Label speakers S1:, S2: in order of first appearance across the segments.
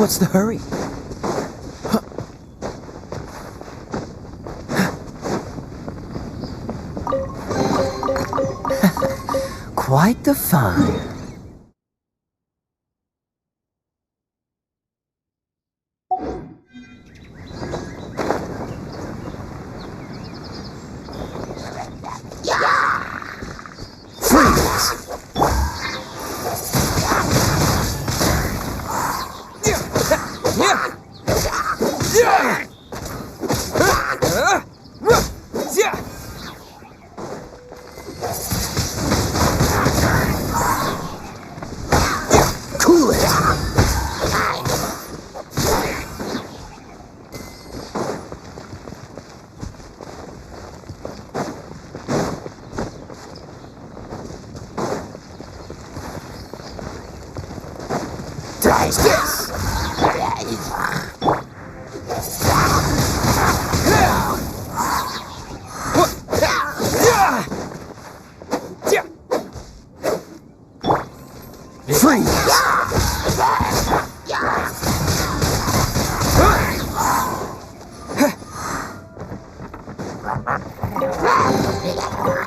S1: What's the hurry? Quite the find.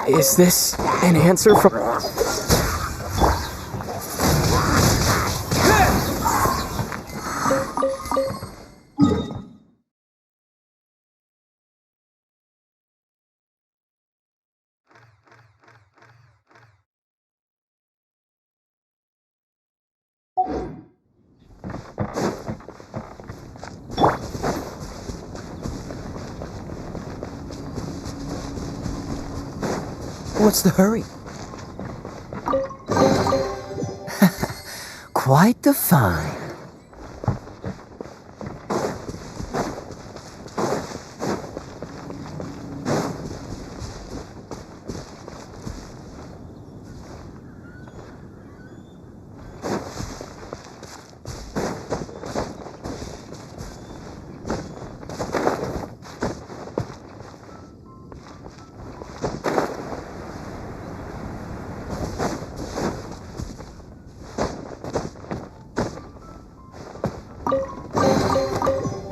S1: Is this an answer from... What's the hurry? Quite the find.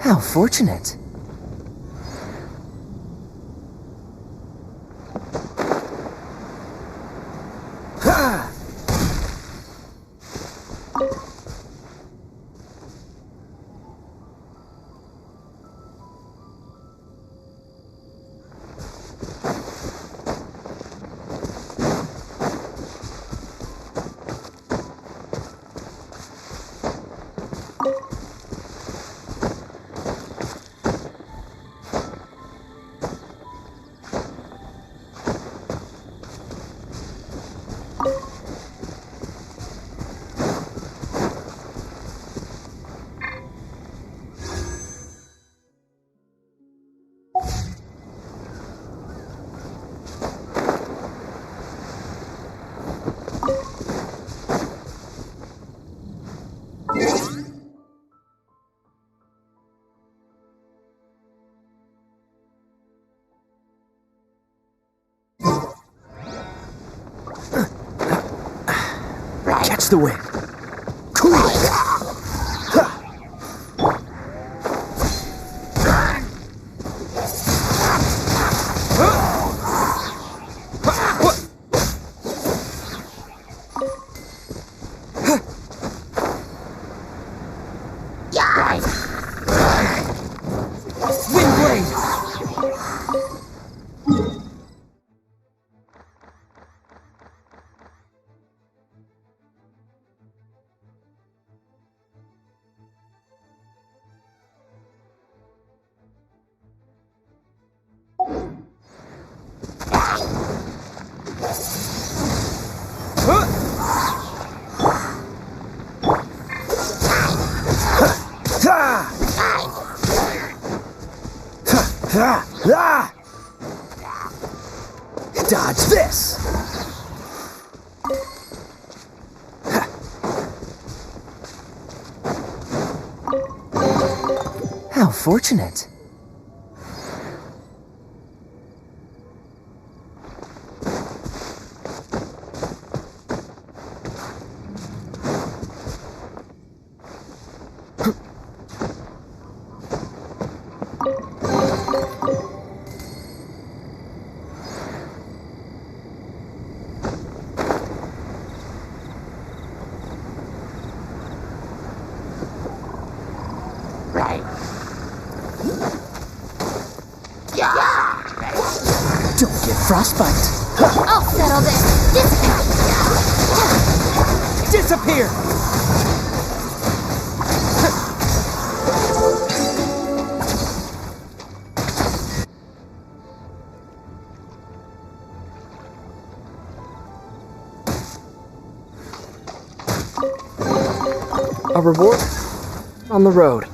S1: How fortunate. Catch the wind. Cool it. Dodge this! How fortunate. frostbite.
S2: I'll settle this.
S1: Disappear! A reward on the road.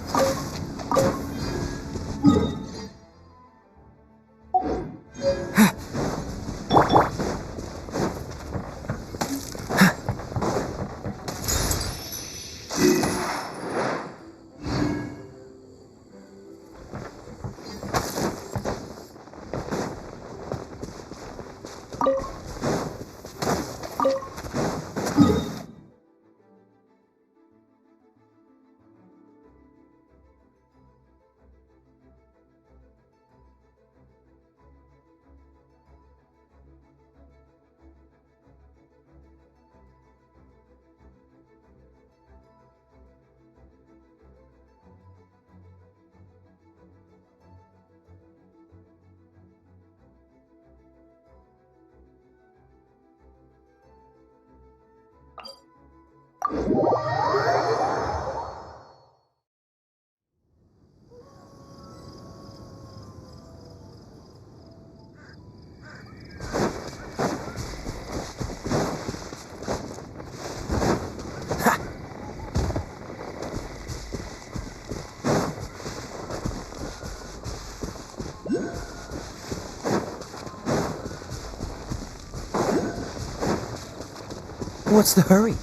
S1: What's the hurry?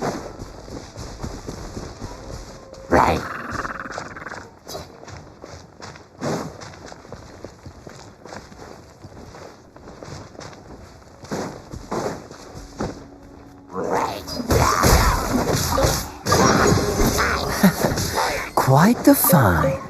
S3: Right.
S1: Quite the find.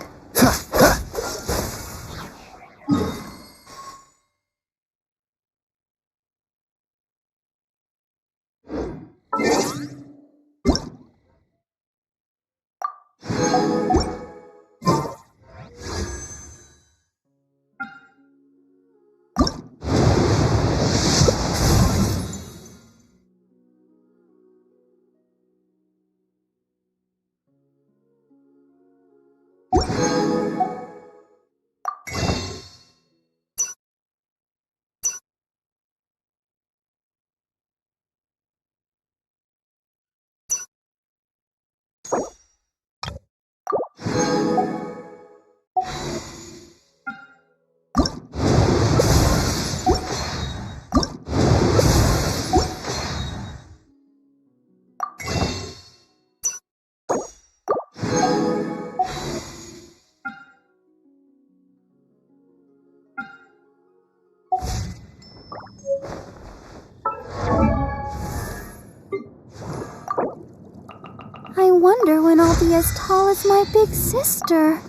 S2: I wonder when I'll be as tall as my big sister.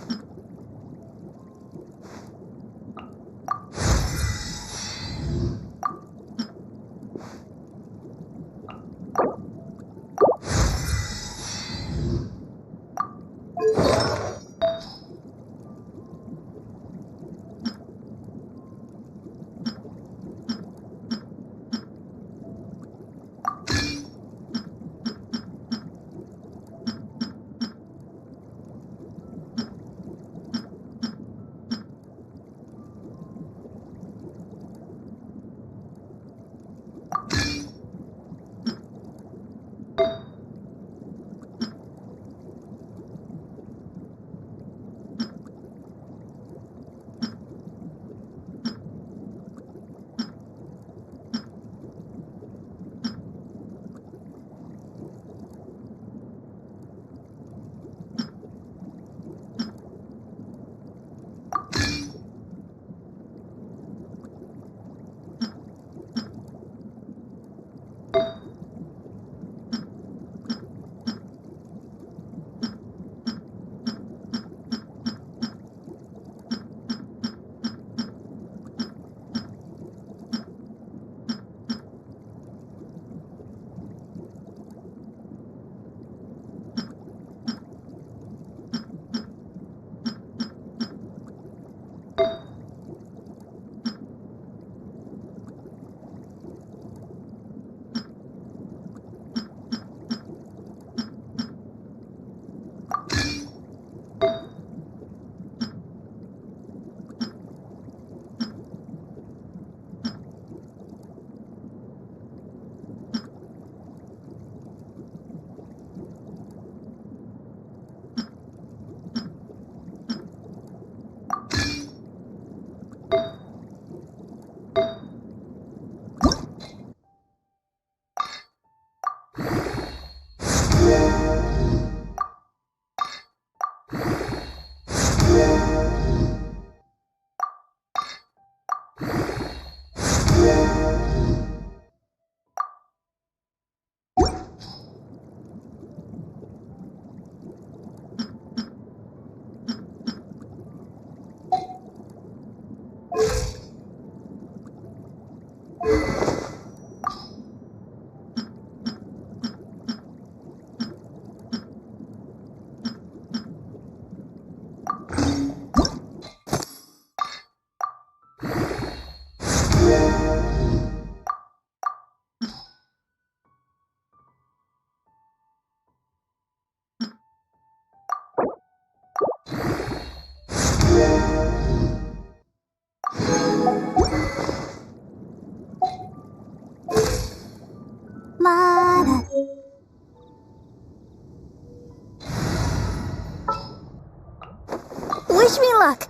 S2: Wish me luck.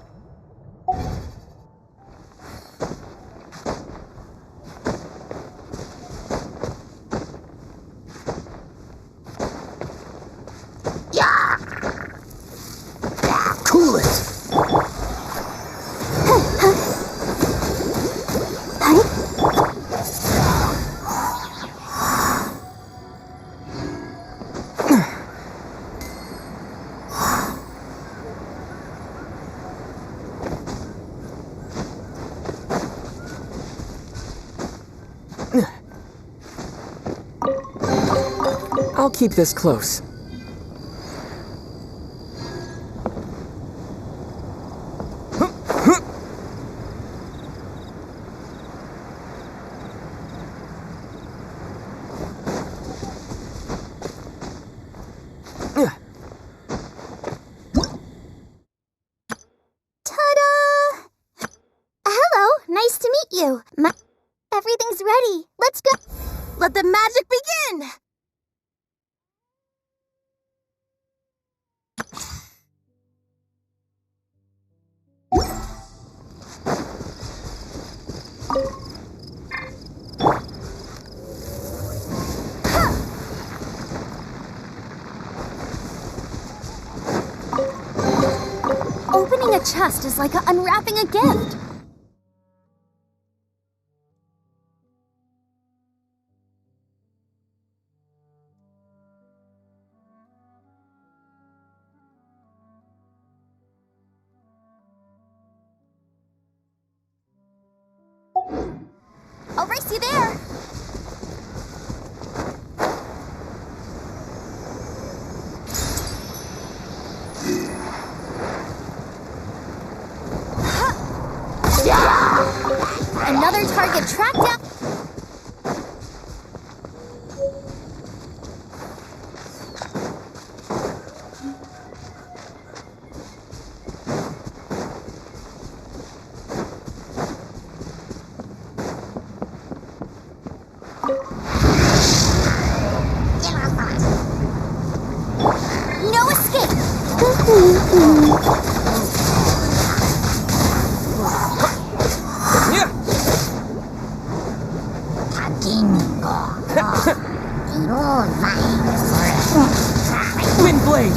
S1: Cool it! I'll keep this close.
S2: Ta-da! Hello, nice to meet you. Everything's ready. Let's go. Let the magic begin! Opening a chest is like unwrapping a gift. I'll race you there. Another target tracked down. No escape.
S1: Wind blade!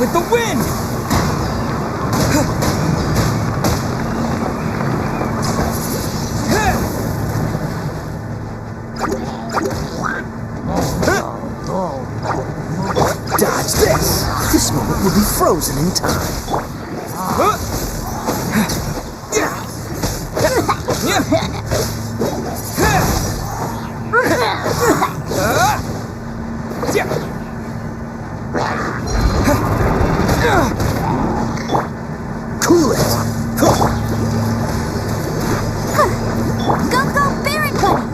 S1: With the wind! Dodge this! This moment will be frozen in time. Cool it!
S2: Go, go, Baron Bunny!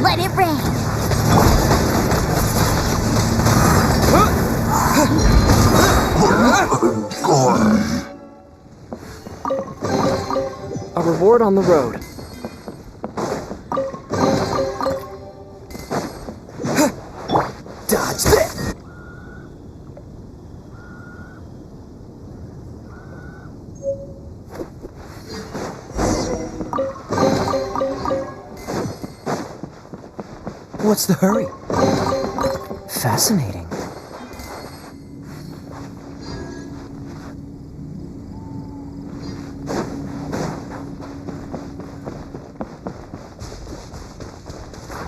S2: Let it rain.
S1: A reward on the road. Dodge this! What's the hurry? Fascinating.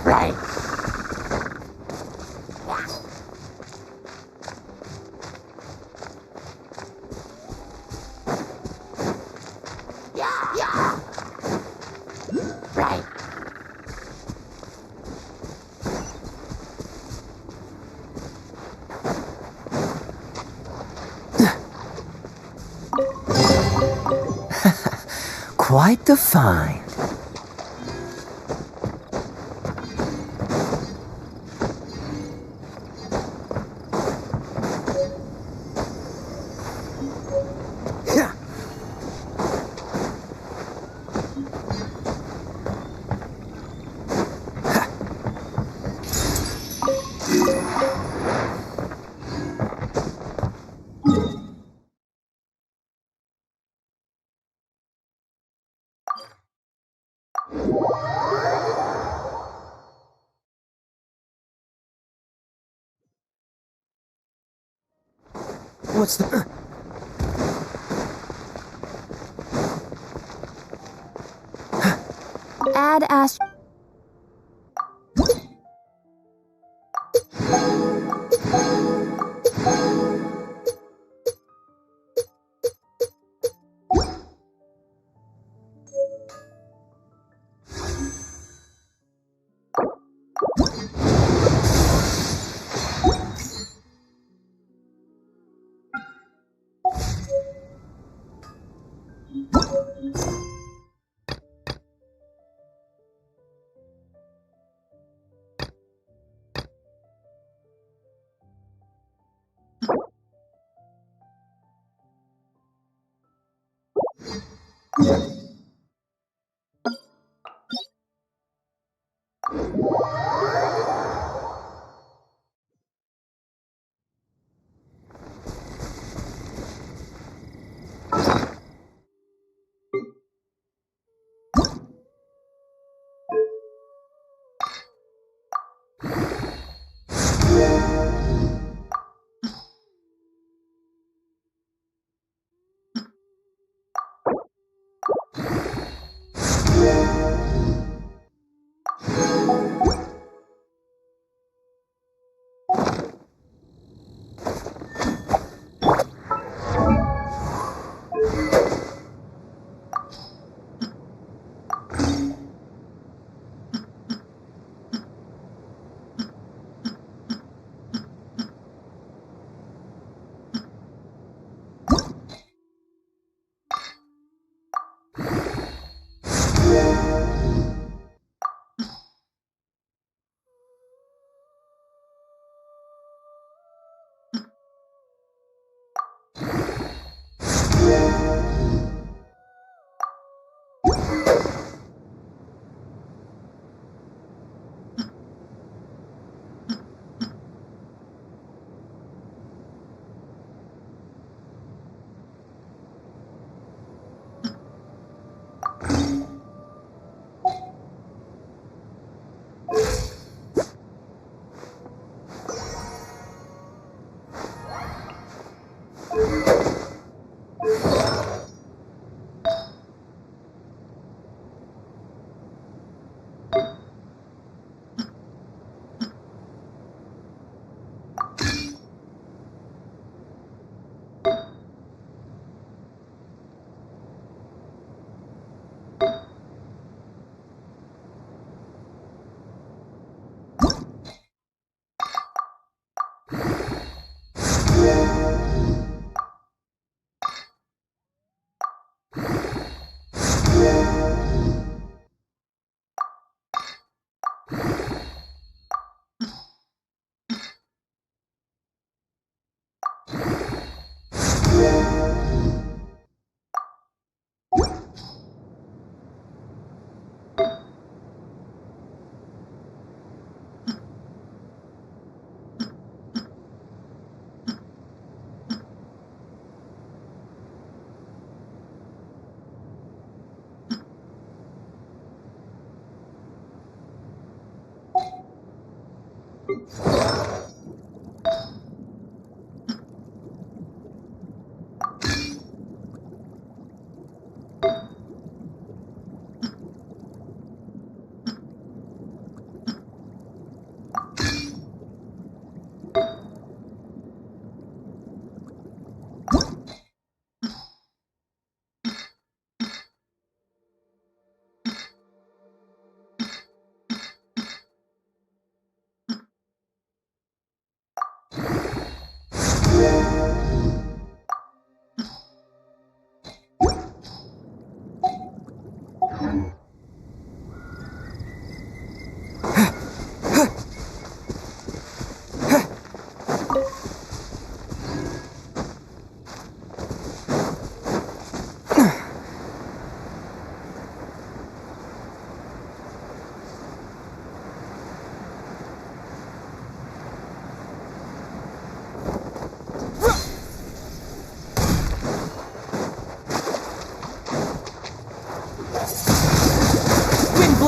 S1: Right. Right. Quite the find. What's the...
S2: Add Ash.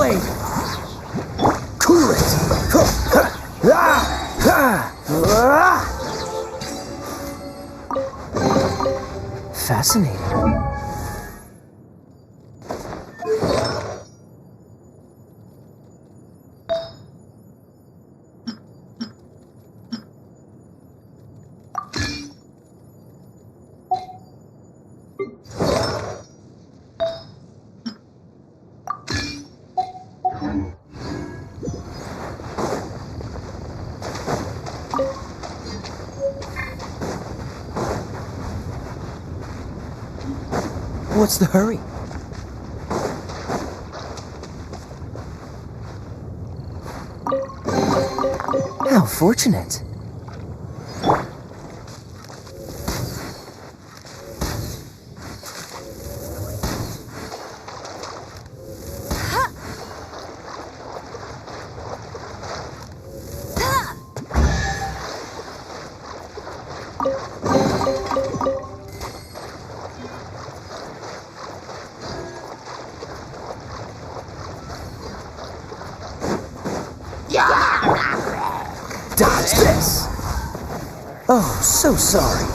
S1: blade! Cool it! Fascinating. What's the hurry? How fortunate. Dodge this! Oh, so sorry.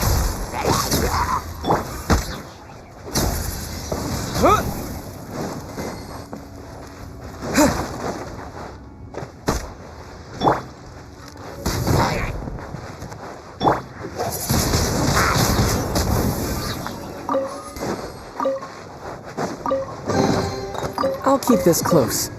S1: I'll keep this close.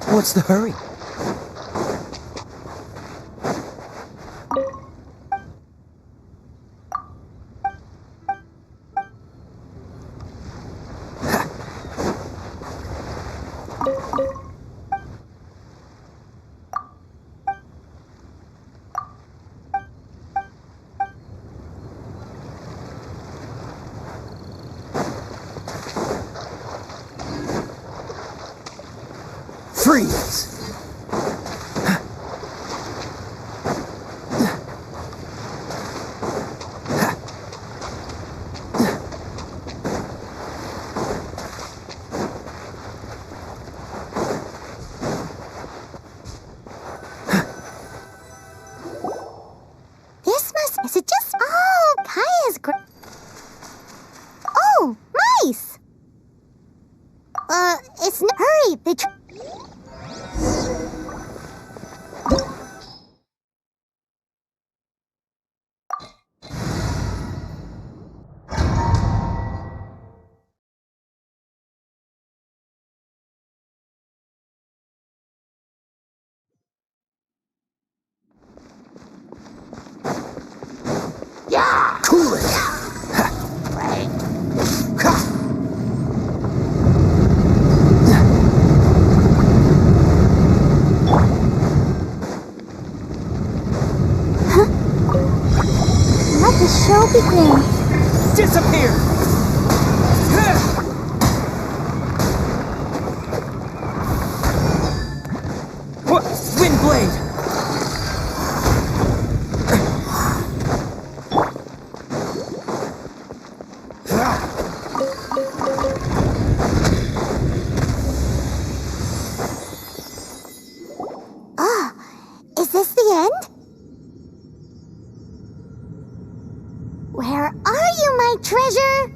S1: What's the hurry? Freeze!
S2: everything.
S1: Disappear! What? Wind blade!
S2: Is this the end? Where are you, my treasure?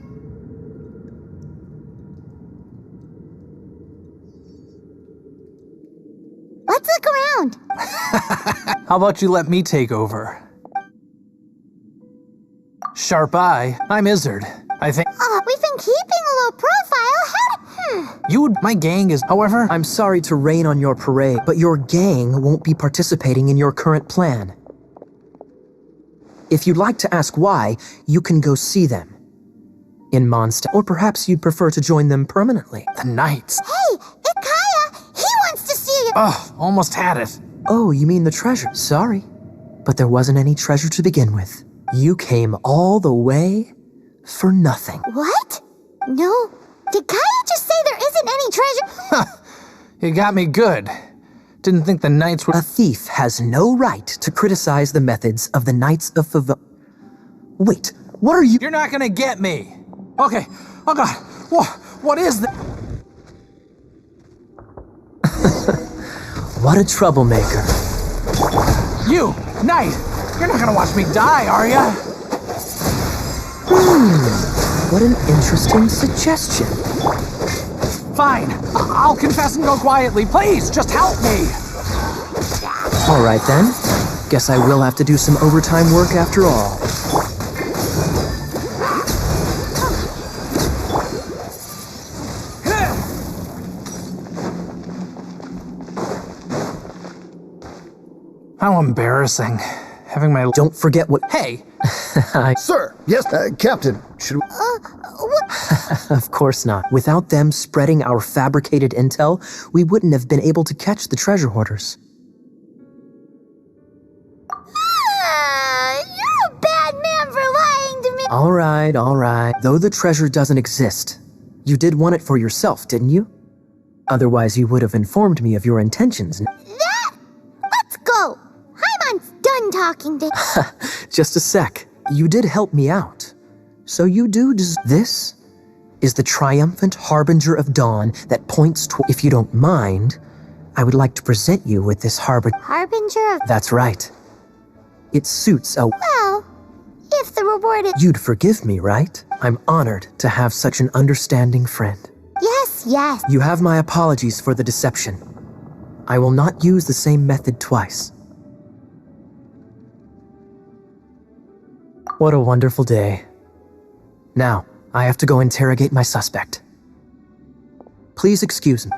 S2: Let's look around.
S1: How about you let me take over? Sharp eye, I'm Izzard. I think
S2: We've been keeping a low profile.
S1: you would. My gang is. However,
S3: I'm sorry to rain on your parade, but your gang won't be participating in your current plan. If you'd like to ask why, you can go see them in Mondstadt, or perhaps you'd prefer to join them permanently.
S1: the knights.
S2: Hey, Ikaya, he wants to see you.
S1: Ugh, almost had it.
S3: Oh, you mean the treasure? Sorry, but there wasn't any treasure to begin with. You came all the way for nothing.
S2: What? No. Did Kaya just say there isn't any treasure?
S1: You got me good. Didn't think the knights would.
S3: A thief has no right to criticize the methods of the Knights of Favor. Wait, what are you?
S1: You're not gonna get me. Okay. Oh God. What is this?
S3: What a troublemaker.
S1: You, knight. You're not gonna watch me die, are ya?
S3: What an interesting suggestion.
S1: Fine. I'll confess and go quietly. Please, just help me.
S3: All right then. Guess I will have to do some overtime work after all.
S1: How embarrassing. Having my.
S3: Don't forget what.
S1: Hey!
S4: Sir, yes, Captain, should we...
S3: Of course not. Without them spreading our fabricated intel, we wouldn't have been able to catch the treasure hoarders.
S2: You're a bad man for lying to me.
S3: All right. Though the treasure doesn't exist, you did want it for yourself, didn't you? Otherwise, you would have informed me of your intentions.
S2: Let's go. Haimon's done talking to...
S3: Just a sec. You did help me out. So you do This is the triumphant harbinger of dawn that points to... If you don't mind, I would like to present you with this
S2: Harbinger of...
S3: That's right. It suits a...
S2: Well, if the reward is...
S3: You'd forgive me, right? I'm honored to have such an understanding friend.
S2: Yes.
S3: You have my apologies for the deception. I will not use the same method twice. What a wonderful day. Now, I have to go interrogate my suspect. Please excuse me.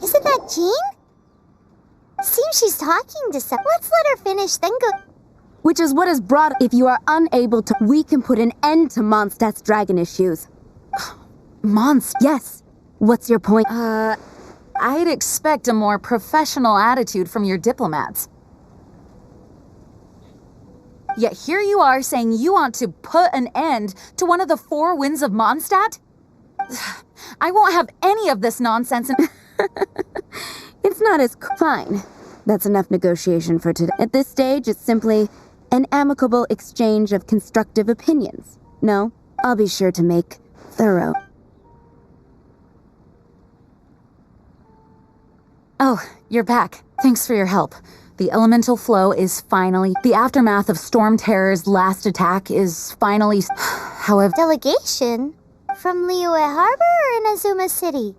S2: Isn't that Jean? Seems she's talking to someone. Let's let her finish, then go.
S5: Which is what is brought. If you are unable to, we can put an end to Mondstadt's dragon issues. Yes. What's your point?
S6: I'd expect a more professional attitude from your diplomats. Yet here you are saying you want to put an end to one of the four winds of Mondstadt? I won't have any of this nonsense.
S5: It's not as fine. That's enough negotiation for today. At this stage, it's simply an amicable exchange of constructive opinions. No, I'll be sure to make thorough.
S6: Oh, you're back. Thanks for your help. The elemental flow is finally... The aftermath of Storm Terror's last attack is finally... However...
S2: Delegation? From Liyue Harbor or Inazuma City?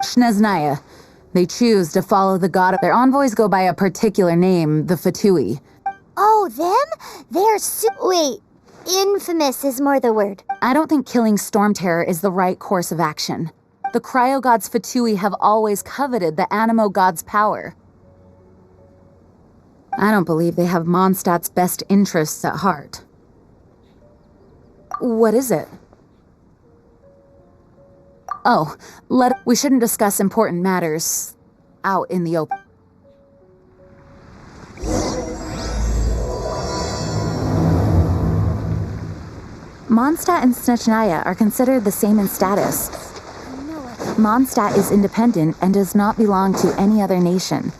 S6: Shneznaya. They choose to follow the god. Their envoys go by a particular name, the Fatui.
S2: Oh, them? They're wait, infamous is more the word.
S6: I don't think killing Storm Terror is the right course of action. The Cryo Gods Fatui have always coveted the Animo God's power. I don't believe they have Mondstadt's best interests at heart. What is it? Oh, we shouldn't discuss important matters out in the open. Mondstadt and Snechnaya are considered the same in status. Mondstadt is independent and does not belong to any other nation.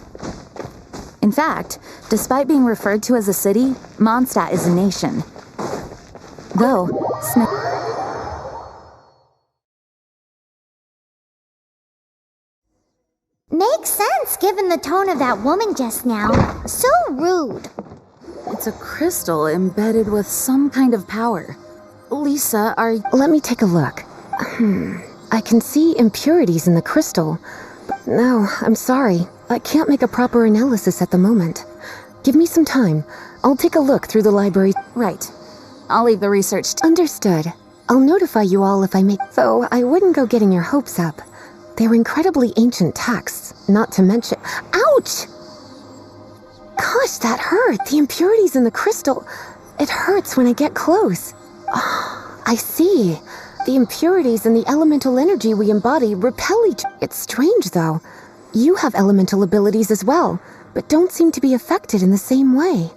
S6: In fact, despite being referred to as a city, Mondstadt is a nation. Though,
S2: Makes sense given the tone of that woman just now. So rude.
S6: It's a crystal embedded with some kind of power. Lisa,
S7: Let me take a look. I can see impurities in the crystal. But no, I'm sorry. I can't make a proper analysis at the moment. Give me some time. I'll take a look through the library.
S6: Right. I'll leave the research.
S7: Understood. I'll notify you all if I make... Though I wouldn't go getting your hopes up. They're incredibly ancient texts, not to mention... Ouch! Gosh, that hurt. The impurities in the crystal. It hurts when I get close. Oh, I see. The impurities and the elemental energy we embody repel each... It's strange, though. You have elemental abilities as well, but don't seem to be affected in the same way.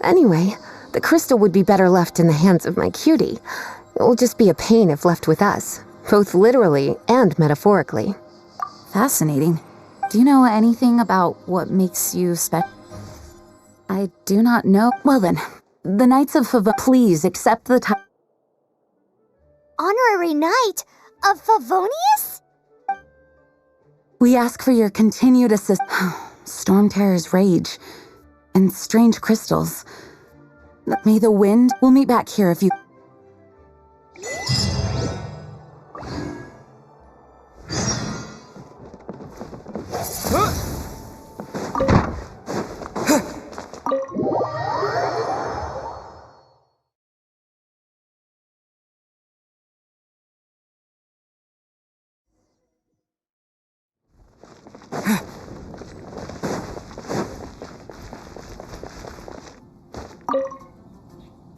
S7: Anyway, the crystal would be better left in the hands of my cutie. It will just be a pain if left with us, both literally and metaphorically.
S6: Fascinating. Do you know anything about what makes you special? I do not know. Well then, the Knights of Favonius, please accept the title.
S2: Honorary Knight of Favonius?
S6: We ask for your continued assistance. Storm Terror's rage and strange crystals. May the wind... We'll meet back here if you...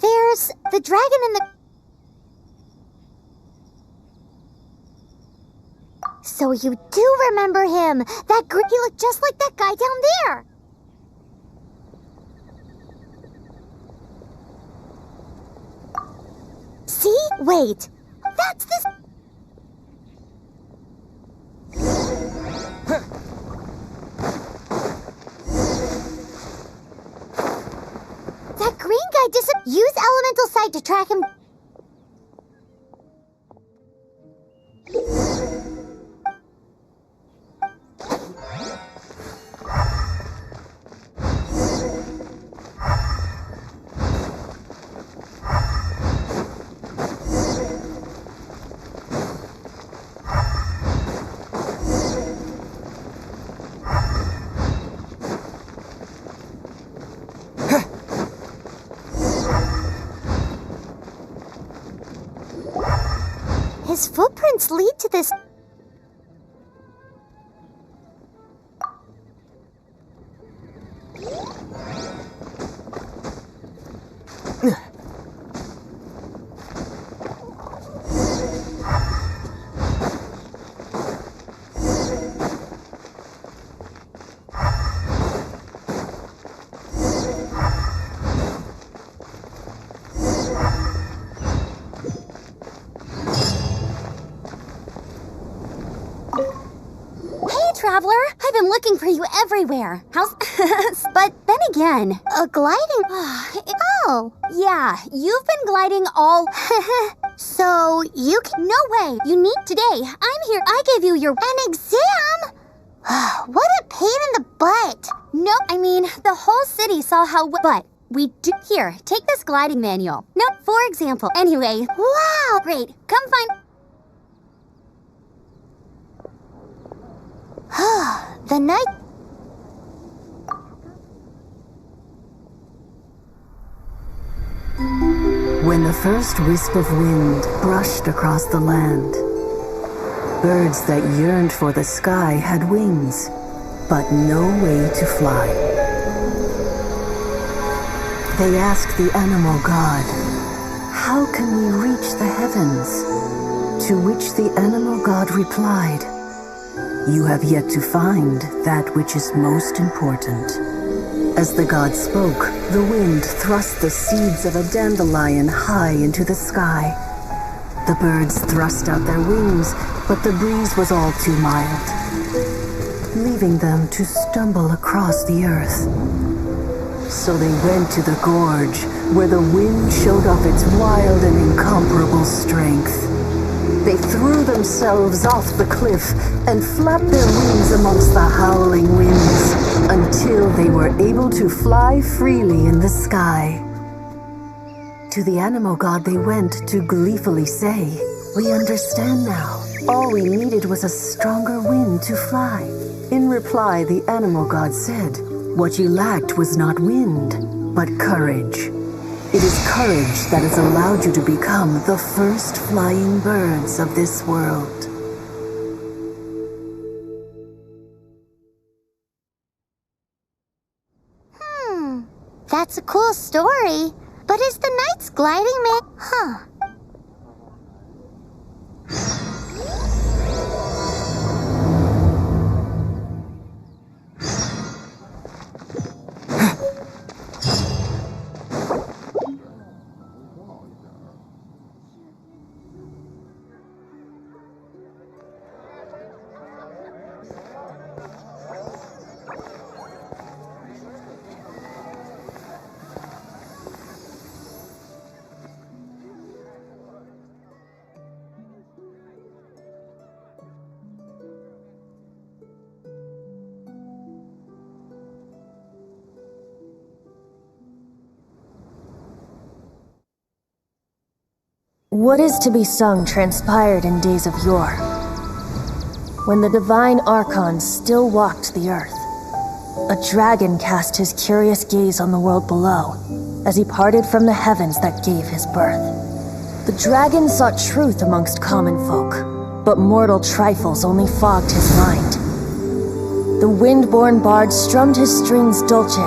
S2: There's the dragon in the... So you do remember him! He looked just like that guy down there! See? Wait. That's this... That green guy use elemental sight to track him. His footprints lead to this... I'm looking for you everywhere. How's... But then again, gliding... Oh, yeah, you've been gliding all... So, you can... No way, you need today. I'm here. I gave you your... An exam? What a pain in the butt. No, I mean, the whole city saw how... But we do... Here, take this gliding manual. No, for example. Anyway, wow, great. Come find... The night...
S8: When the first wisp of wind brushed across the land, birds that yearned for the sky had wings, but no way to fly. They asked the animal god, "How can we reach the heavens?" To which the animal god replied, "You have yet to find that which is most important." As the god spoke, the wind thrust the seeds of a dandelion high into the sky. The birds thrust out their wings, but the breeze was all too mild, leaving them to stumble across the earth. So they went to the gorge, where the wind showed off its wild and incomparable strength. They threw themselves off the cliff and flapped their wings amongst the howling winds until they were able to fly freely in the sky. To the animal god they went to gleefully say, "We understand now. All we needed was a stronger wind to fly." In reply, the animal god said, "What you lacked was not wind, but courage. It is courage that has allowed you to become the first flying birds of this world."
S2: That's a cool story. But is the knight's gliding
S9: What is to be sung transpired in days of yore, when the divine archons still walked the earth. A dragon cast his curious gaze on the world below, as he parted from the heavens that gave his birth. The dragon sought truth amongst common folk, but mortal trifles only fogged his mind. The wind-born bard strummed his strings dulce,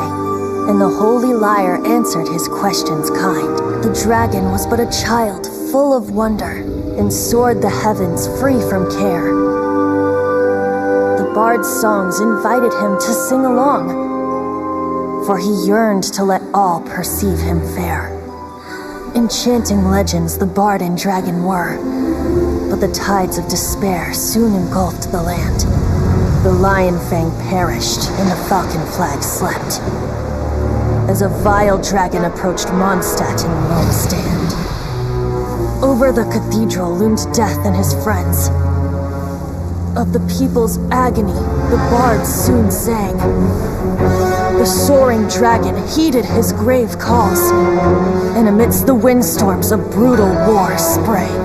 S9: and the holy lyre answered his questions kind. The dragon was but a child, full of wonder, and soared the heavens free from care. The bard's songs invited him to sing along, for he yearned to let all perceive him fair. Enchanting legends the bard and dragon were, but the tides of despair soon engulfed the land. The lion fang perished, and the falcon flag slept, as a vile dragon approached Mondstadt in lone stand. Over the cathedral loomed death and his friends. Of the people's agony, the bard soon sang. The soaring dragon heeded his grave calls, and amidst the windstorms a brutal war sprang.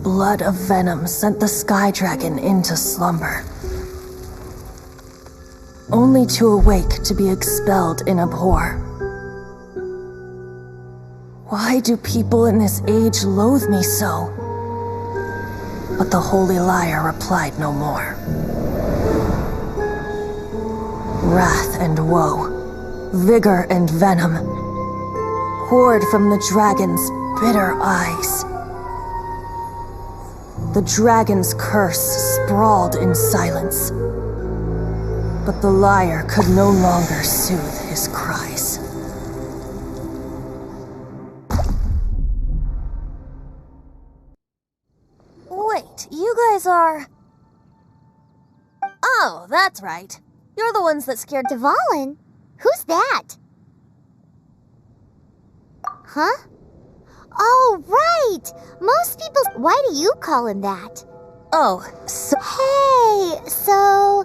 S9: Blood of venom sent the sky dragon into slumber, only to awake to be expelled in abhor. Why do people in this age loathe me so? But the holy lyre replied no more. Wrath and woe, vigor and venom, poured from the dragon's bitter eyes. The dragon's curse sprawled in silence, but the lyre could no longer soothe his cries.
S2: Wait,
S9: are... Oh, that's right. You're the ones that scared
S2: Dvalin? Who's that? Huh? Oh, right! Most people... Why do you call him that?
S9: Oh, so...
S2: Hey, so...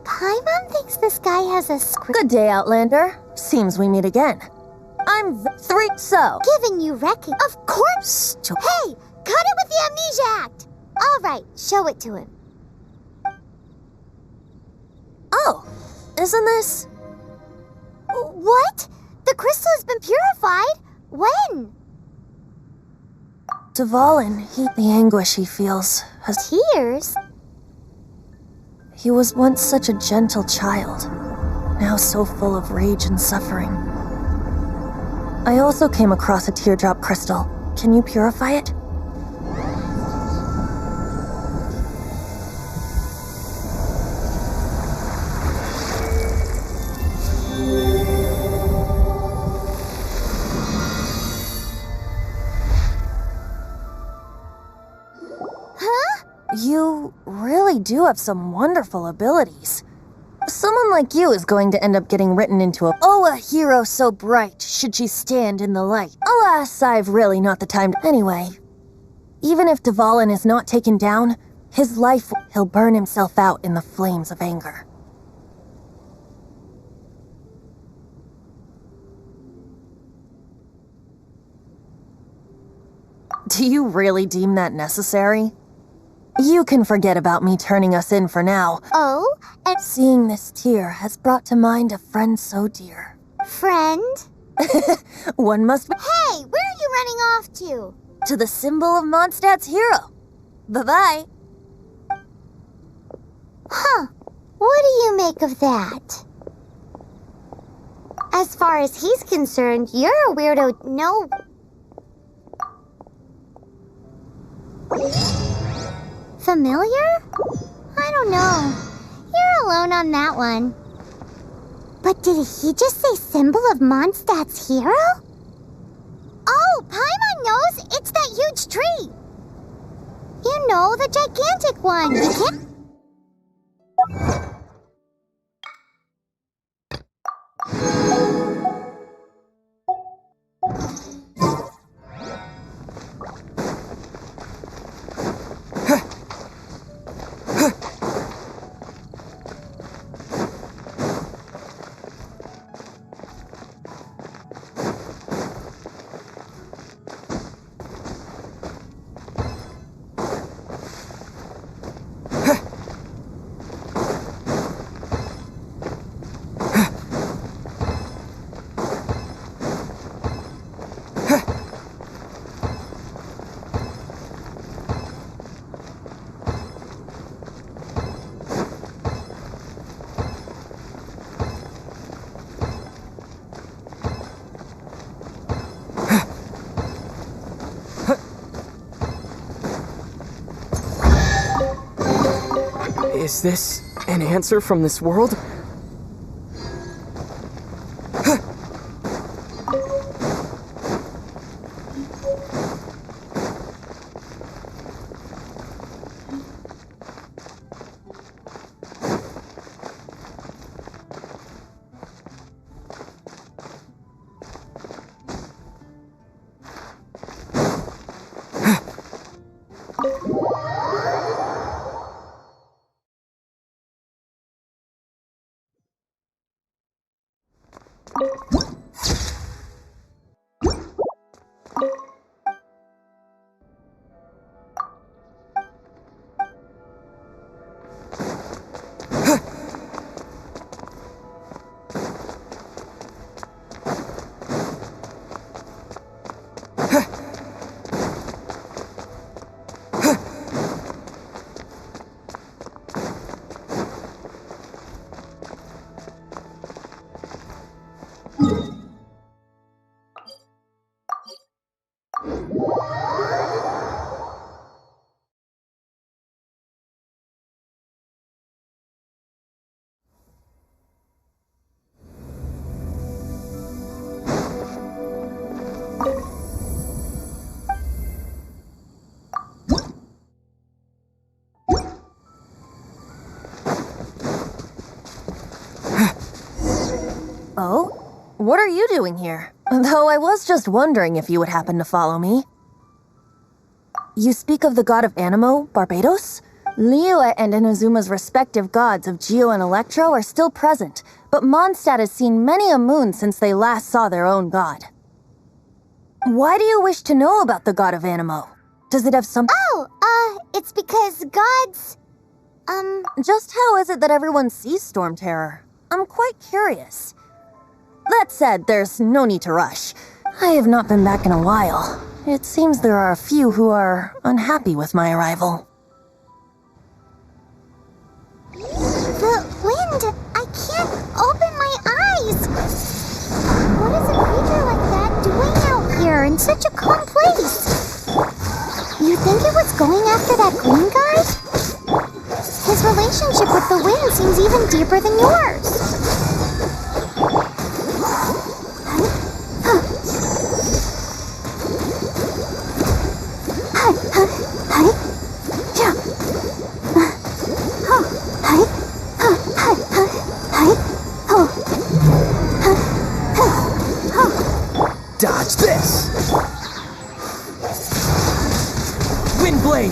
S2: Paimon thinks this guy has a script...
S9: Good day, Outlander. Seems we meet again. I'm 3, so...
S2: Giving you wrecking. Of course! Hey! Cut it with the Amnesia Act! Alright, show it to him.
S9: Oh, isn't this...
S2: What? The crystal has been purified? When?
S9: Dvalin, the anguish he feels has...
S2: Tears?
S9: He was once such a gentle child, now so full of rage and suffering. I also came across a teardrop crystal. Can you purify it? You really do have some wonderful abilities. Someone like you is going to end up getting written into a hero so bright should she stand in the light. Alas, I've really not the time to... Anyway, even if Dvalin is not taken down, his life, he'll burn himself out in the flames of anger. Do you really deem that necessary? You can forget about me turning us in for now.
S2: Oh, and...
S9: Seeing this tear has brought to mind a friend so dear.
S2: Friend?
S9: One must be...
S2: Hey, where are you running off to?
S9: To the symbol of Mondstadt's hero. Bye-bye.
S2: Huh. What do you make of that? As far as he's concerned, you're a weirdo. No... Familiar? I don't know. You're alone on that one. But did he just say symbol of Mondstadt's hero? Oh, Paimon knows! It's that huge tree! You know, the gigantic one. You can't...
S10: Is this an answer from this world?
S9: What are you doing here? Though I was just wondering if you would happen to follow me. You speak of the god of Animo, Barbados? Liyue and Inazuma's respective gods of Geo and Electro are still present, but Mondstadt has seen many a moon since they last saw their own god. Why do you wish to know about the god of Animo? Does it have some—
S2: It's because gods...
S9: Just how is it that everyone sees Storm Terror? I'm quite curious. That said, there's no need to rush. I have not been back in a while. It seems there are a few who are unhappy with my arrival.
S2: The wind! I can't open my eyes! What is a creature like that doing out here in such a calm place? You think it was going after that green guy? His relationship with the wind seems even deeper than yours.
S1: Dodge this! Wind blade!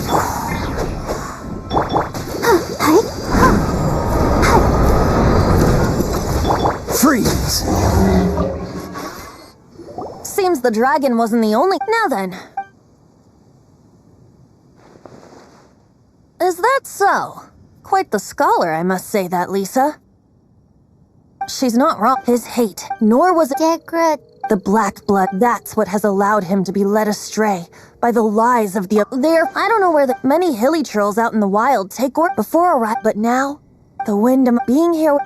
S1: Freeze!
S9: Seems the dragon wasn't the only— Now then. Is that so? Quite the scholar, I must say that, Lisa. She's not wrong. His hate, nor was it— The black blood, that's what has allowed him to be led astray by the lies of the— I don't know where the many hilly trolls out in the wild take or before a rat, but now, the wind being here—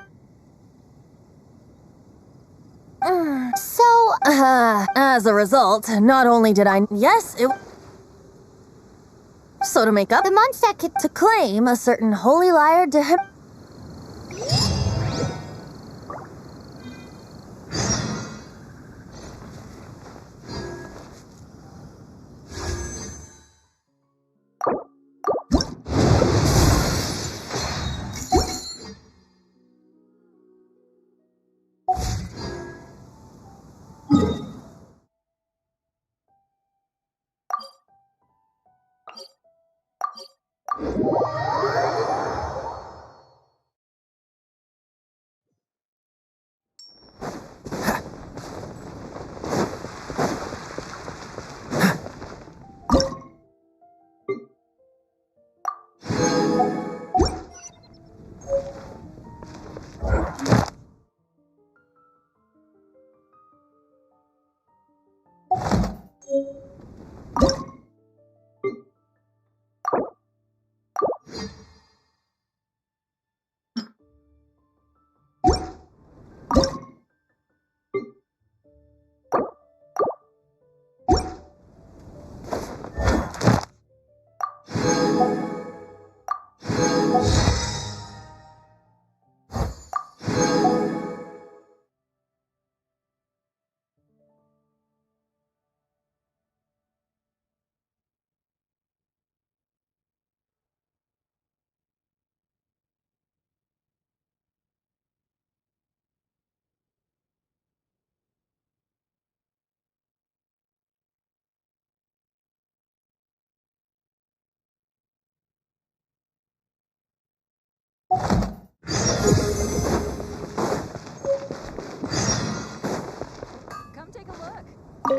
S2: So,
S9: as a result, not only did I— Yes, it— So to make up—
S2: the Mondstadt could—
S9: To claim a certain holy liar to him—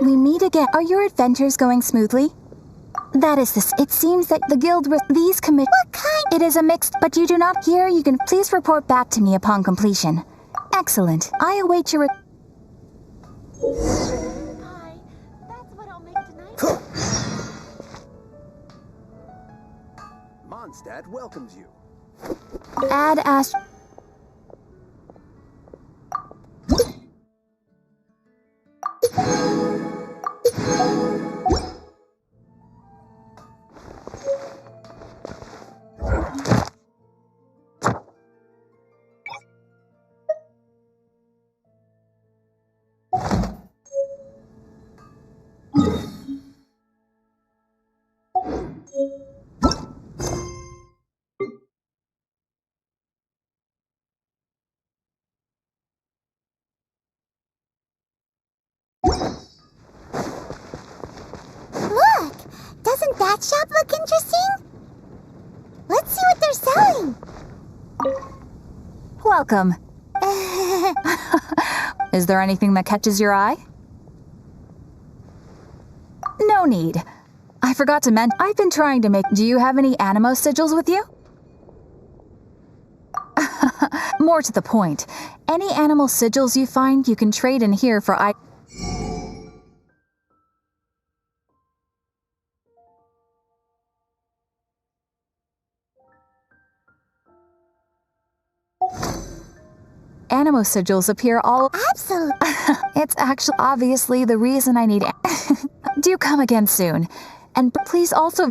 S6: We meet again. Are your adventures going smoothly? That is this. It seems that the guild with these commit—
S2: What kind?
S6: It is a mixed, but you do not hear. You can please report back to me upon completion. Excellent. I await your—
S2: Hi, that's what I'll make tonight.
S1: Mondstadt welcomes you.
S6: Add Ash.
S2: that shop look interesting? Let's see what they're selling.
S6: Welcome. Is there anything that catches your eye? No need. I forgot to mention, I've been trying to make... Do you have any animo sigils with you? More to the point, any animal sigils you find, you can trade in here for Animo sigils appear all...
S2: Absolutely.
S6: It's actually obviously the reason I need... Do come again soon. And please also...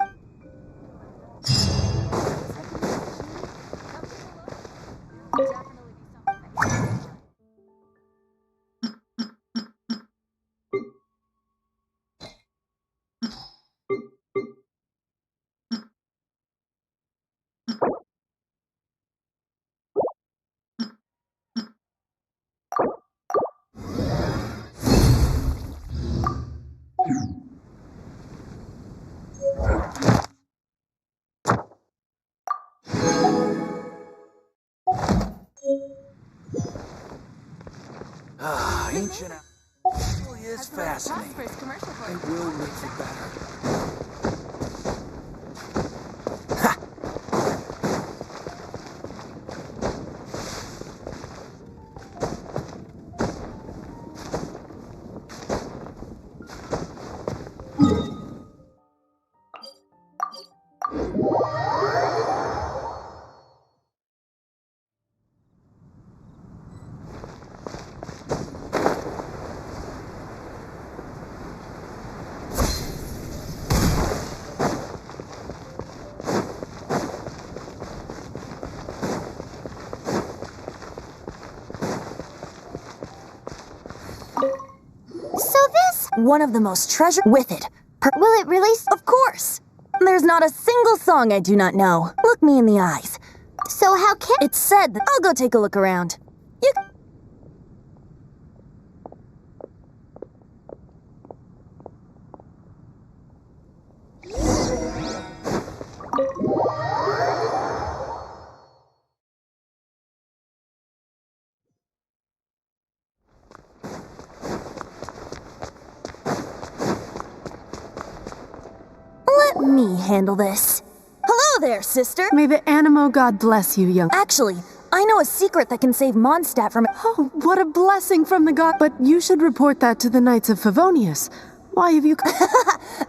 S1: Ancient really is fascinating. It will make it better.
S9: One of the most treasured with it. Will it release? Of course. There's not a single song I do not know. Look me in the eyes.
S2: So how can...
S9: It's said that... I'll go take a look around. You... Let me handle this. Hello there, sister.
S11: May the Animo God bless you, young...
S9: Actually, I know a secret that can save Mondstadt from...
S11: Oh, what a blessing from the god. But you should report that to the Knights of Favonius. Why have you...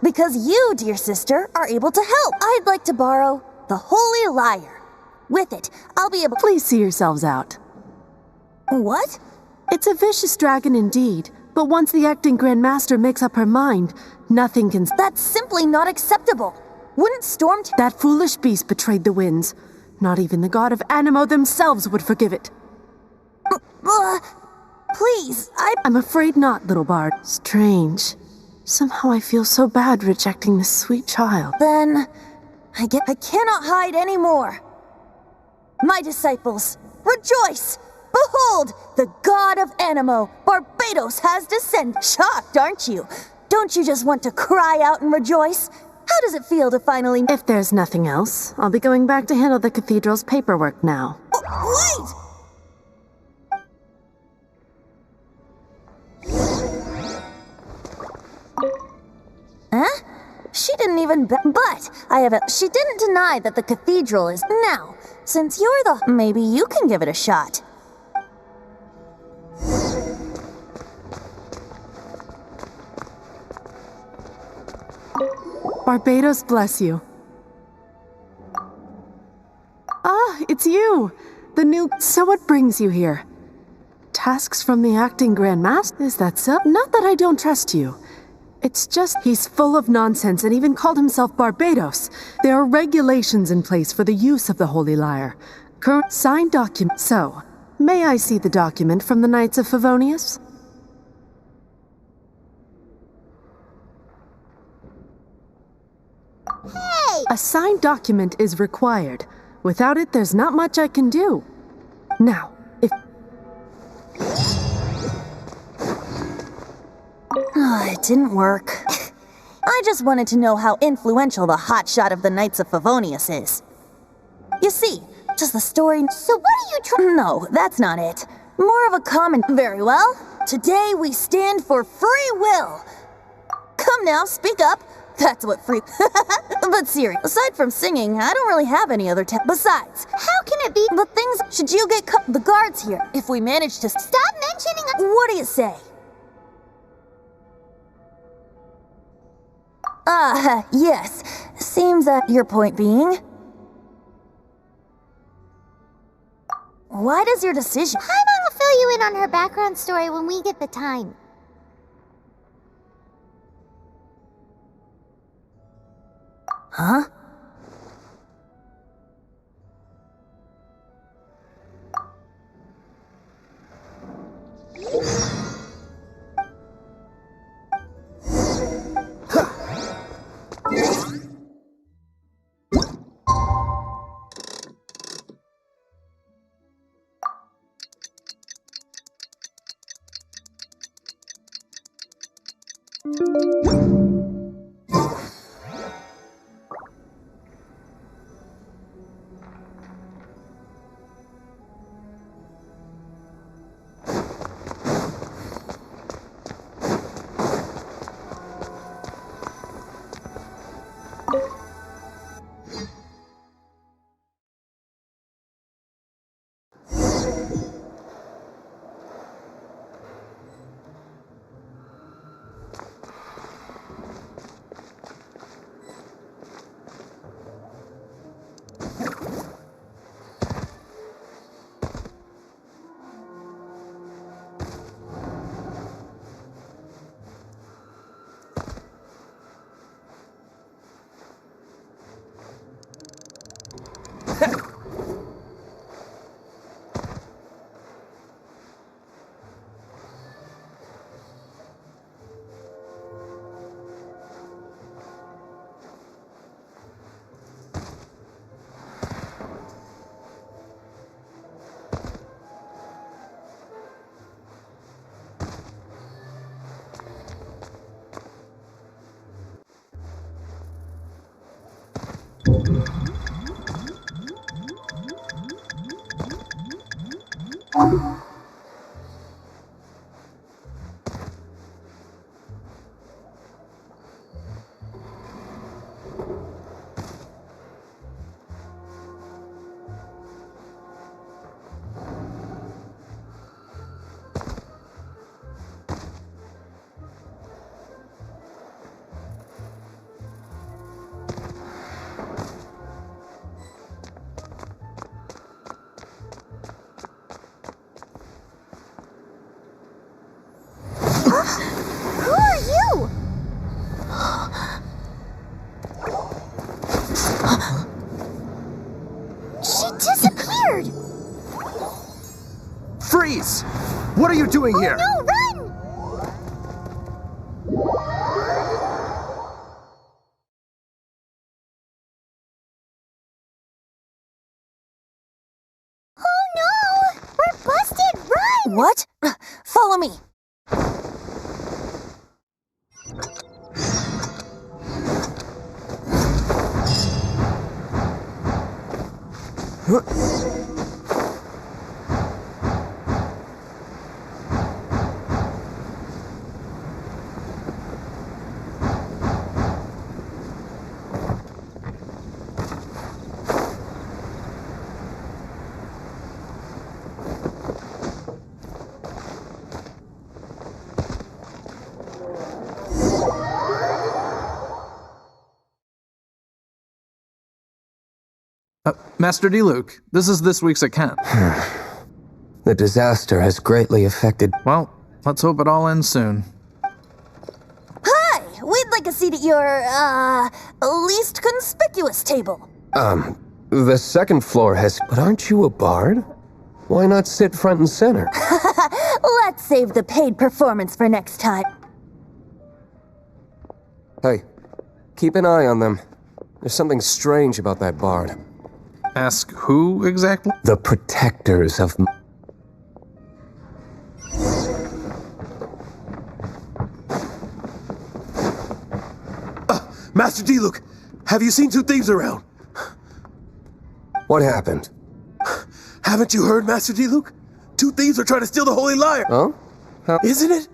S9: Because you, dear sister, are able to help. I'd like to borrow the Holy Lyre. With it, I'll be able...
S11: Please see yourselves out.
S9: What?
S11: It's a vicious dragon indeed, but once the acting Grand Master makes up her mind, nothing can...
S9: That's simply not acceptable. Wouldn't Storm...
S11: That foolish beast betrayed the winds. Not even the god of Animo themselves would forgive it.
S9: Please,
S11: I'm afraid not, little bard. Strange. Somehow I feel so bad rejecting this sweet child.
S9: Then... I cannot hide anymore. My disciples, rejoice! Behold, the god of Animo, Barbados, has descended. Shocked, aren't you? Don't you just want to cry out and rejoice? How does it feel to finally...
S11: If there's nothing else, I'll be going back to handle the cathedral's paperwork now.
S9: Wait! Huh? She didn't even but I have she didn't deny that the cathedral is... Now, since you're the... Maybe you can give it a shot.
S11: Barbados bless you. Ah, it's you! The new... So what brings you here? Tasks from the acting Grand Master? Is that so? Not that I don't trust you. It's just he's full of nonsense and even called himself Barbados. There are regulations in place for the use of the Holy Lyre. Current signed document. So, may I see the document from the Knights of Favonius?
S2: Hey!
S11: A signed document is required. Without it, there's not much I can do. Now, if...
S9: It didn't work.
S12: I just wanted to know how influential the hotshot of the Knights of Favonius is. You see, just the story.
S2: So what are you trying?
S12: No, that's not it. More of a comment. Very well. Today we stand for free will. Come now, speak up. That's what free. But seriously, aside from singing, I don't really have any other Besides,
S2: How can it be?
S12: the things. Should you get the guards here? If we manage to
S2: Stop mentioning
S12: What do you say? Yes. Seems your point being. Why does your decision?
S2: Paimon will fill you in on her background story when we get the time.
S12: Huh?
S2: Who are you? She disappeared!
S4: Freeze! What are you doing here?
S2: No, run! Oh no! We're busted! Run!
S12: What? Follow me.
S13: Master D. Luke, this is this week's account.
S14: The disaster has greatly affected...
S13: Well, let's hope it all ends soon.
S12: Hi! We'd like a seat at your, least conspicuous table.
S14: The second floor has... But aren't you a bard? Why not sit front and center?
S12: Let's save the paid performance for next time.
S14: Hey, keep an eye on them. There's something strange about that bard.
S13: Ask who exactly?
S14: The protectors of...
S4: Master Diluc, have you seen two thieves around?
S14: What happened?
S4: Haven't you heard, Master Diluc? Two thieves are trying to steal the Holy Lyre.
S14: Oh? How?
S4: Isn't it?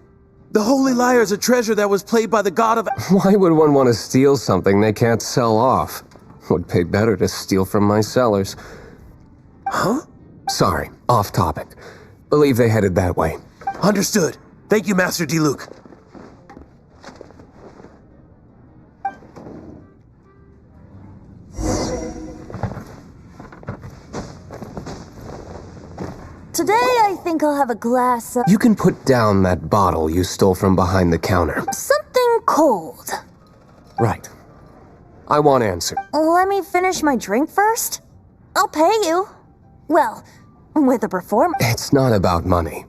S4: The Holy Lyre is a treasure that was played by the god of...
S14: Why would one want to steal something they can't sell off? Would pay better to steal from my sellers.
S4: Huh?
S14: Sorry, off topic. Believe they headed that way.
S4: Understood. Thank you, Master Diluc.
S12: Today, I think I'll have a glass of...
S14: You can put down that bottle you stole from behind the counter.
S12: something cold.
S14: Right. I want answer.
S12: Let me finish my drink first. I'll pay you. Well, with a performance.
S14: It's not about money.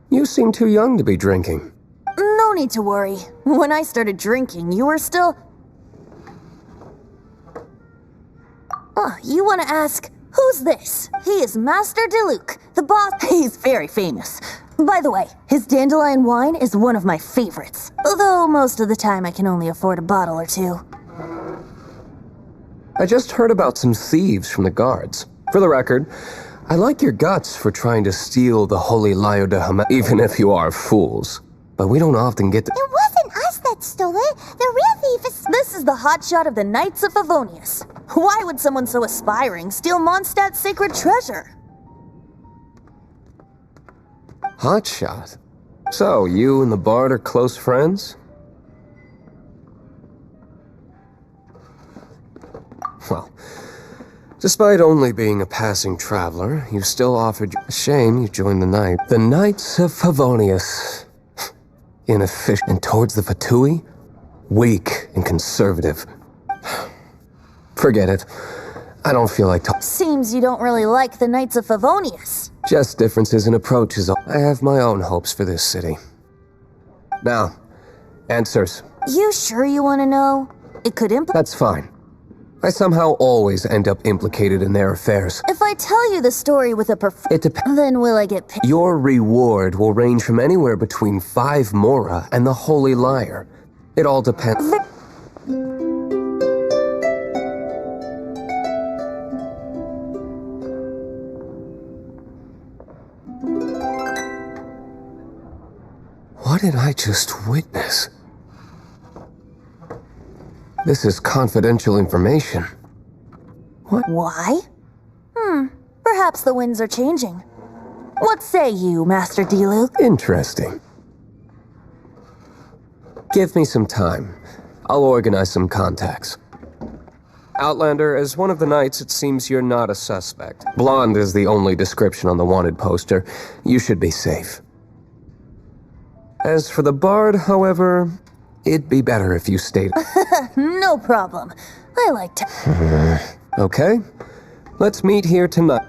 S14: You seem too young to be drinking.
S12: No need to worry. When I started drinking, you were still... Oh, you want to ask, who's this? He is Master Diluc, the boss. He's very famous. By the way, his dandelion wine is one of my favorites. Although most of the time I can only afford a bottle or two.
S14: I just heard about some thieves from the guards. For the record, I like your guts for trying to steal the Holy Lyre de Hama, even if you are fools. But we don't often get to...
S2: It wasn't us that stole it. The real thief is...
S12: This is the hotshot of the Knights of Favonius. Why would someone so aspiring steal Mondstadt's sacred treasure?
S14: Hotshot? So, you and the bard are close friends? Well, despite only being a passing traveler, you still offered... A shame you joined the Knight. The Knights of Favonius. Inefficient. And towards the Fatui? Weak and conservative. Forget it. I don't feel like talking.
S12: Seems you don't really like the Knights of Favonius.
S14: Just differences in approaches. I have my own hopes for this city. Now, answers.
S12: You sure you want to know? It could
S14: That's fine. I somehow always end up implicated in their affairs.
S12: If I tell you the story with a
S14: It depends.
S12: then will I get paid?
S14: Your reward will range from anywhere between 5 mora and the Holy Lyre. It all depends. What did I just witness? This is confidential information. What?
S12: Why? Perhaps the winds are changing. What say you, Master Diluc?
S14: Interesting. Give me some time. I'll organize some contacts. Outlander, as one of the knights, it seems you're not a suspect. Blonde is the only description on the wanted poster. You should be safe. As for the bard, however, it'd be better if you stayed.
S12: No problem. I like to...
S14: Okay. Let's meet here tonight.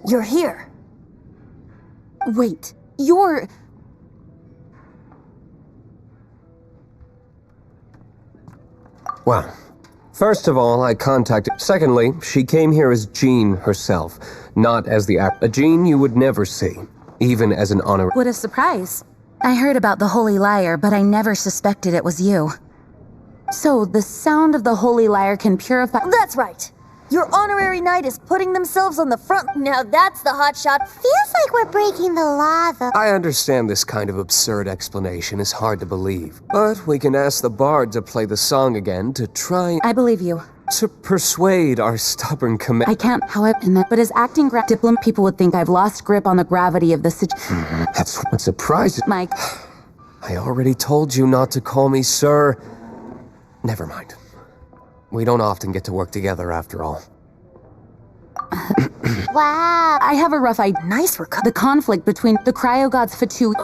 S12: You're here.
S5: Wait, you're...
S14: Well, first of all, I contacted... Secondly, she came here as Jean herself, not as a Jean you would never see, even as an honor...
S6: What a surprise. I heard about the Holy Lyre, but I never suspected it was you. So, the sound of the Holy Lyre can purify...
S12: That's right. Your honorary knight is putting themselves on the front. Now that's the hotshot.
S2: Feels like we're breaking the law, though.
S14: I understand this kind of absurd explanation is hard to believe, but we can ask the bard to play the song again to try...
S6: I believe you.
S14: to persuade our stubborn command.
S6: I can't, however, but as acting diplomat, people would think I've lost grip on the gravity of the situation.
S14: That's what surprises
S6: Mike.
S14: I already told you not to call me sir. Never mind. We don't often get to work together after all.
S2: Wow.
S6: I have a rough idea.
S12: Nice work.
S6: The conflict between the cryo gods Fatu.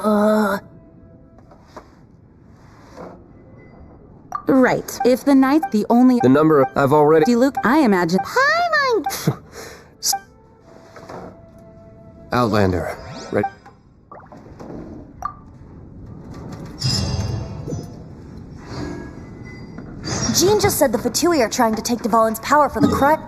S6: Right. If the Knights the only.
S14: The number I've already.
S6: Luke, I imagine.
S2: Hi, Mike.
S14: Outlander. Ready?
S12: Jean just said the Fatui are trying to take Dvalin's power for the crime.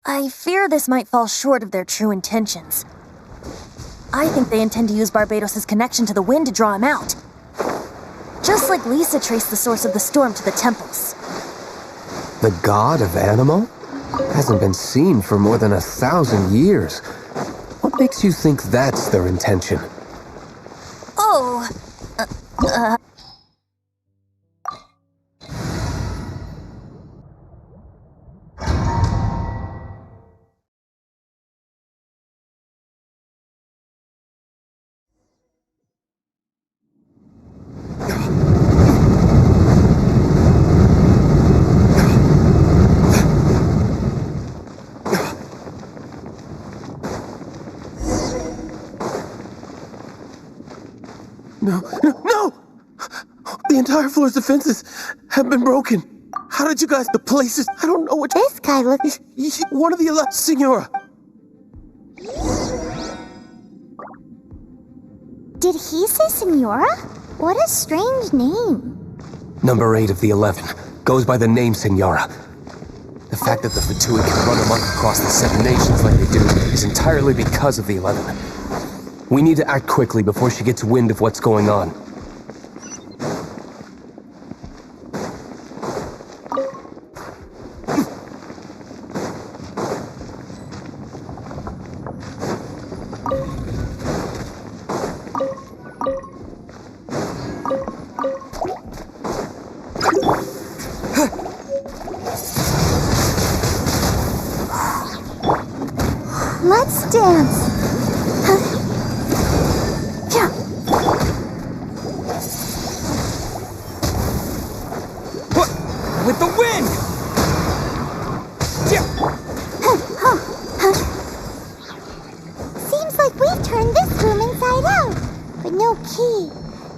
S12: I fear this might fall short of their true intentions. I think they intend to use Barbados' connection to the wind to draw him out. Just like Lisa traced the source of the storm to the temples.
S14: The god of Animo? Hasn't been seen for more than 1,000 years. What makes you think that's their intention?
S12: Oh,
S4: No! The entire floor's defenses have been broken. How did you guys... The places... I don't know what...
S2: This guy looks...
S4: One of the... Senora!
S2: Did he say Senora? What a strange name.
S14: Number 8 of the 11. Goes by the name Senora. The fact that the Fatui can run amok across the 7 nations like they do is entirely because of the 11. We need to act quickly before she gets wind of what's going on.
S2: Let's dance.
S10: With the wind!
S2: Seems like we've turned this room inside out, but no key.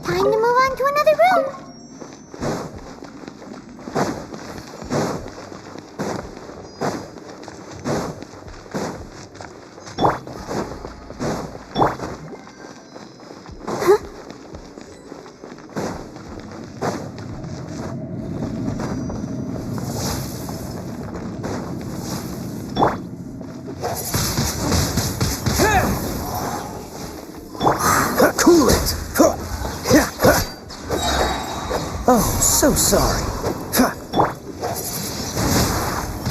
S2: Time to move on to another room.
S1: Cool it! Oh, so sorry.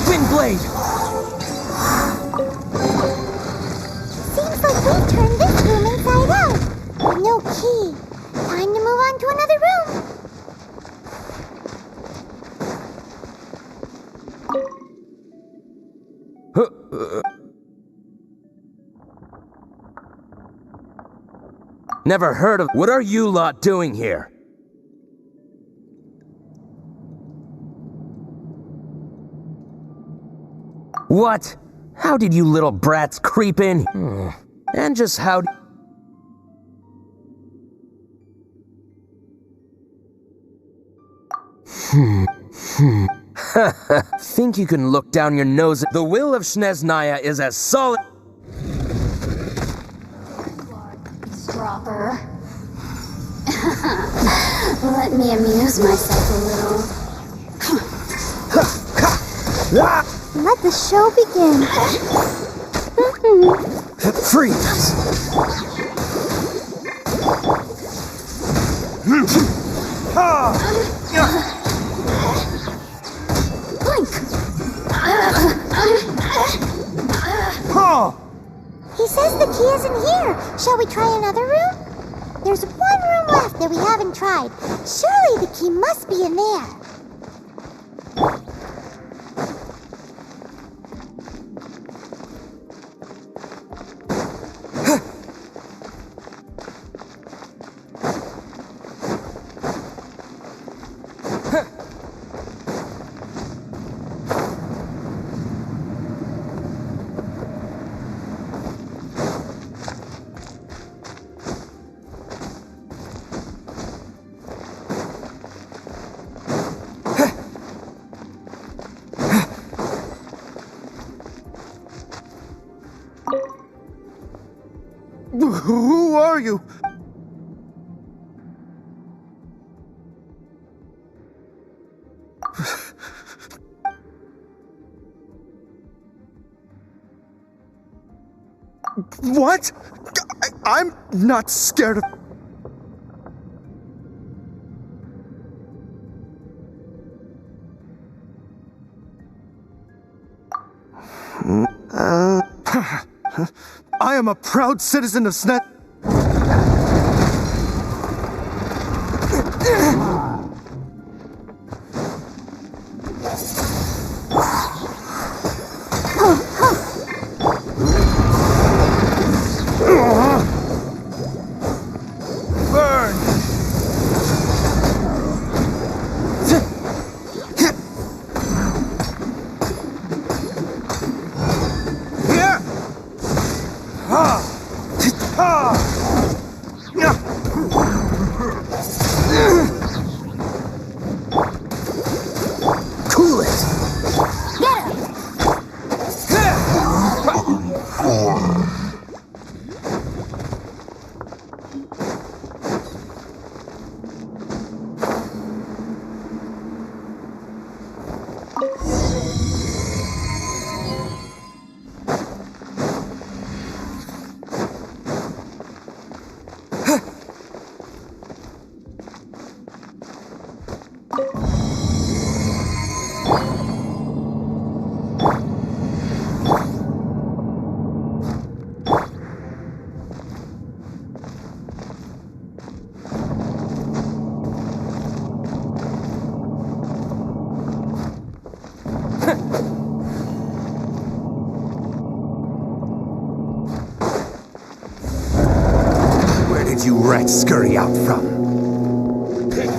S10: Windblade!
S2: Seems like we've turned this room inside out, but no key. Time to move on to another room.
S10: Never heard of... What are you lot doing here? What? How did you little brats creep in? And just how... Think you can look down your nose at... The will of Sneznaya is as solid...
S2: Dropper. Let me amuse myself a little. Let the show begin.
S1: Freeze!
S2: He says the key isn't here. Shall we try another room? There's one room left that we haven't tried. Surely the key must be in there.
S1: Who are you? What? I'm not scared of... I am a proud citizen of Snet... Burn! Here! Cool it!
S2: Get him!
S1: Where did you rats scurry out from?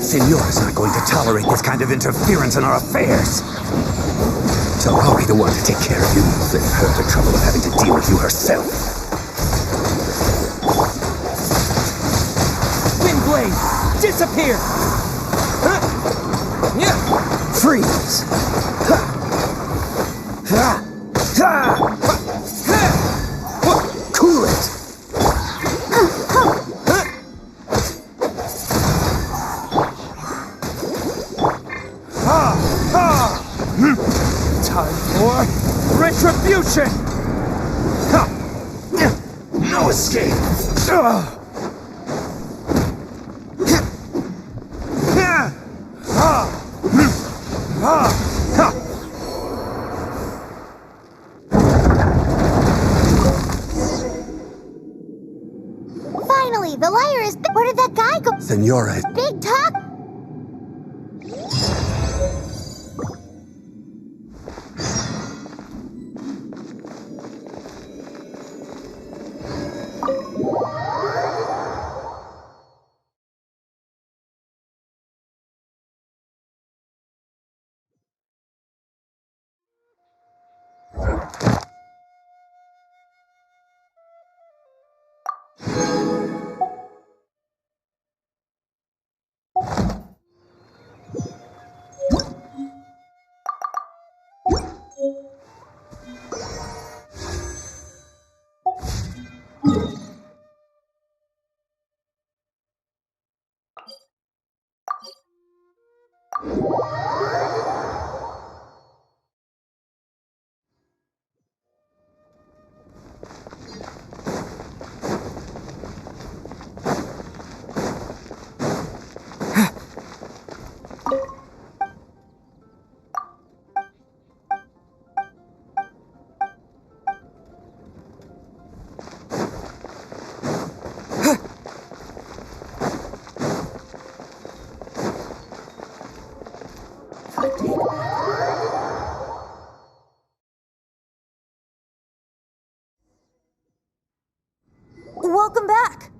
S1: Senor's not going to tolerate this kind of interference in our affairs. So I'll be the one to take care of you. Save her the trouble of having to deal with you herself.
S10: Windblade! Disappear!
S1: Freeze! Cool it! Time for retribution! No escape!
S2: Finally, the liar is... Where did that guy go?
S1: Senora,
S2: Big talk?
S12: welcome back.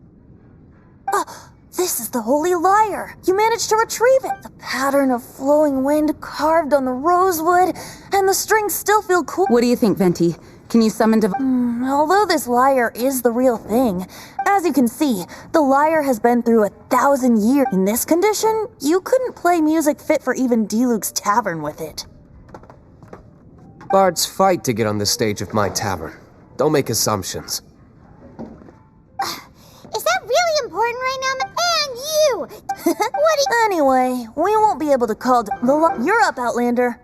S12: This is the Holy Lyre. You managed to retrieve it. The pattern of flowing wind carved on the rosewood, and the strings still feel cool.
S6: What do you think, Venti? Can you summon
S12: Although this lyre is the real thing, as you can see, the lyre has been through 1,000 years. In this condition, you couldn't play music fit for even Diluc's tavern with it.
S14: Bards fight to get on the stage of my tavern. Don't make assumptions.
S2: Is that really important right now? And you!
S12: Anyway, we won't be able to call You're up, Outlander.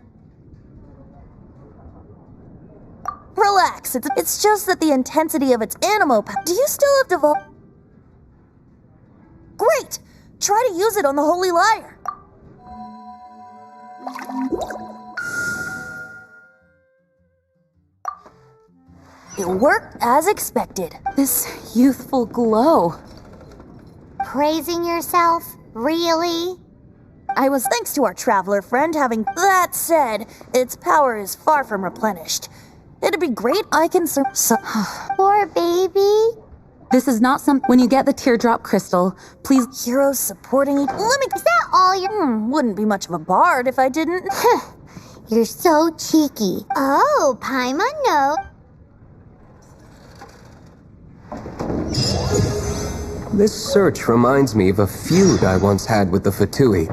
S12: Relax, it's just that the intensity of its animo power. Do you still have developed? Great! Try to use it on the Holy Lyre. It worked as expected.
S6: this youthful glow?
S2: Praising yourself? Really?
S12: I was thanks to our traveler friend having. That said, its power is far from replenished. It'd be great I can
S2: Poor baby.
S6: This is not some. When you get the teardrop crystal, please.
S12: Heroes supporting each. Let me.
S2: Is that all you?
S12: Wouldn't be much of a bard if I didn't.
S2: You're so cheeky. Oh, Paimon, no.
S14: This search reminds me of a feud I once had with the Fatui.